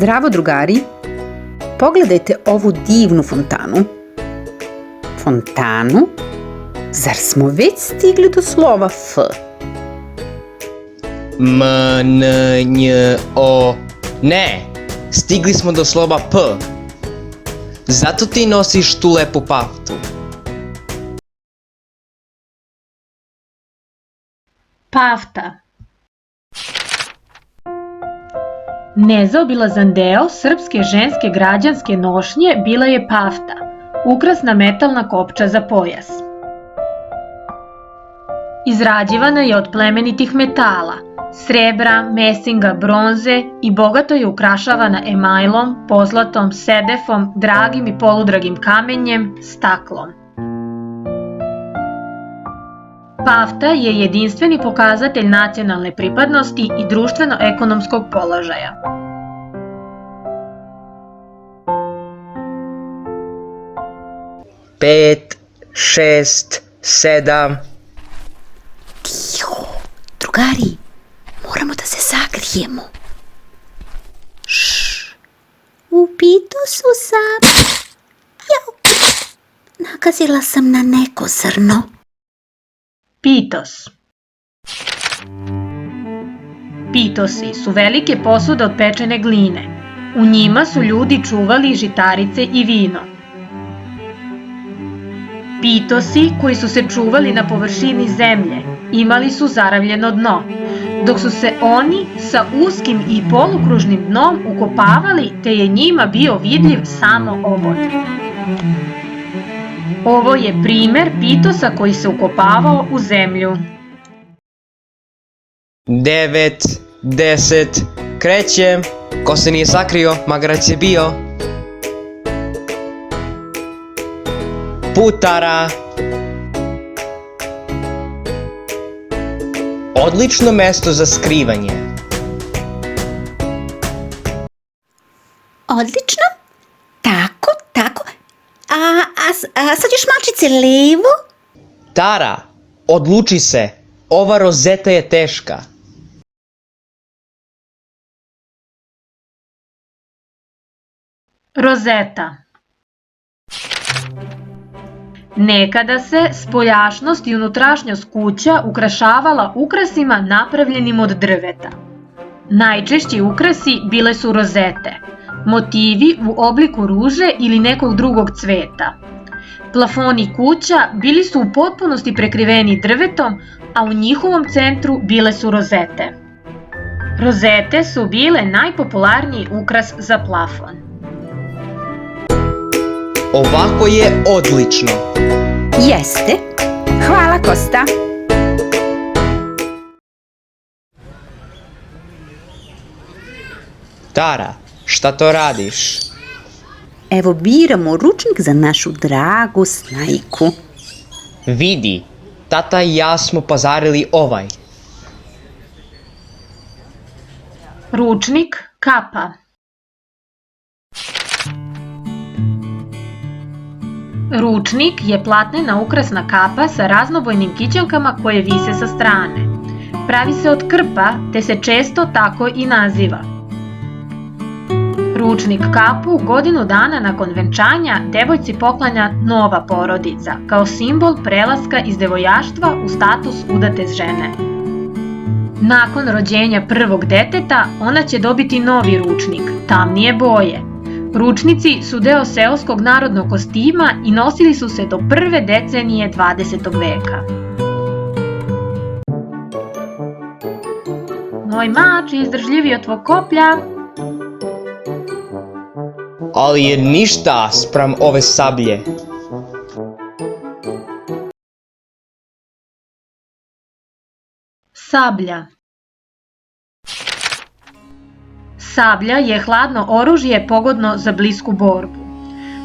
Zdravo, drugari! Pogledajte ovu divnu fontanu. Fontanu? Zar smo već stigli do slova F? M, N, J, O... Ne, stigli smo do slova P. Zato ti nosiš tu lepu paftu. Pafta. Nezaobilazan deo srpske ženske građanske nošnje bila je pafta, ukrasna metalna kopča za pojas. Izrađivana je od plemenitih metala, srebra, mesinga, bronze i bogato je ukrašavana emajlom, pozlatom, sedefom, dragim i poludragim kamenjem, staklom. Pafta je jedinstveni pokazatelj nacionalne pripadnosti i društveno-ekonomskog položaja. Pet, šest, sedam... Tiho, drugari, moramo da se sagrijemo. Šš, upito su sam. Jau, nakazila sam na neko zrno. Pitos. Pitosi su velike posude od pečene gline. U njima su ljudi čuvali žitarice i vino. Pitosi, koji su se čuvali na površini zemlje, imali su zaravljeno dno, dok su se oni sa uskim i polukružnim dnom ukopavali, te je njima bio vidljiv samo obod. Ovo je primer pitosa koji se ukopavao u zemlju. 9, 10, krećem, ko se nije sakrio, magarać je bio. Putara. Odlično mesto za skrivanje. Odlično. Tako, tako. A sad još malčice levo. Tara, odluči se, ova rozeta je teška. Rozeta. Nekada se spoljašnost i unutrašnjost kuća ukrašavala ukrasima napravljenim od drveta. Najčešći ukrasi bile su rozete, motivi u obliku ruže ili nekog drugog cveta. Plafoni kuća bili su u potpunosti prekriveni drvetom, a u njihovom centru bile su rozete. Rozete su bile najpopularniji ukras za plafon. Ovako je odlično. Jeste. Hvala, Kosta. Tara, šta to radiš? Evo biramo ručnik za našu dragu Snajku. Vidi, tata i ja smo pazarili ovaj. Ručnik, kapa. Ručnik je platnena ukrasna kapa sa raznobojnim kićankama koje vise sa strane. Pravi se od krpa, te se često tako i naziva. Ručnik kapu godinu dana nakon venčanja devojci poklanja nova porodica, kao simbol prelaska iz devojaštva u status udate žene. Nakon rođenja prvog deteta, ona će dobiti novi ručnik, tamnije boje. Ručnici su deo seoskog narodnog kostima i nosili su se do prve decenije 20. veka. Moj mač je izdržljiviji od tvog koplja. Ali je ništa spram ove sablje. Sablja. Sablja je hladno oružje pogodno za blisku borbu.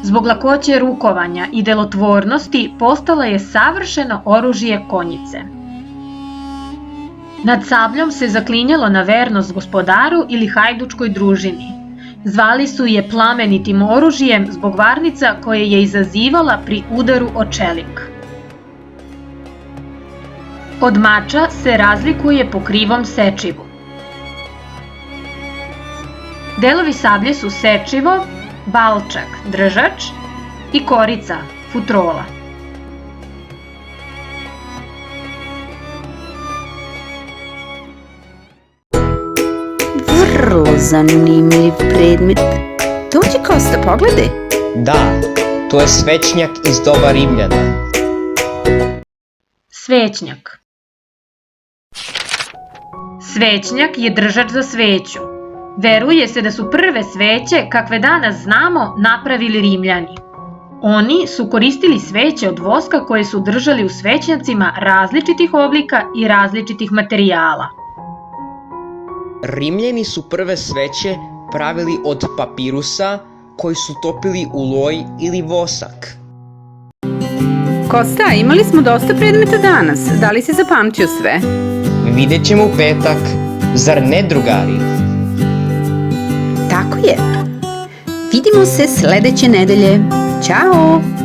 Zbog lakoće rukovanja i delotvornosti postala je savršeno oružje konjice. Nad sabljom se zaklinjalo na vernost gospodaru ili hajdučkoj družini. Zvali su je plamenitim oružjem zbog varnica koje je izazivala pri udaru o čelik. Od mača se razlikuje po krivom sečivu. Delovi sablje su sečivo, balčak, držač i korica, futrola. Vrlo zanimljiv predmet. Dođi Kosta, pogledaj. Da, to je svećnjak iz doba Rimljana. Svećnjak. Svećnjak je držač za sveću. Veruje se da su prve sveće, kakve danas znamo, napravili Rimljani. Oni su koristili sveće od voska koje su držali u svećnjacima različitih oblika i različitih materijala. Rimljani su prve sveće pravili od papirusa koji su topili u loj ili vosak. Kosta, imali smo dosta predmeta danas. Da li si zapamtio sve? Vidjet ćemo u petak, zar ne, drugari? Tako je. Vidimo se sledeće nedelje. Ćao!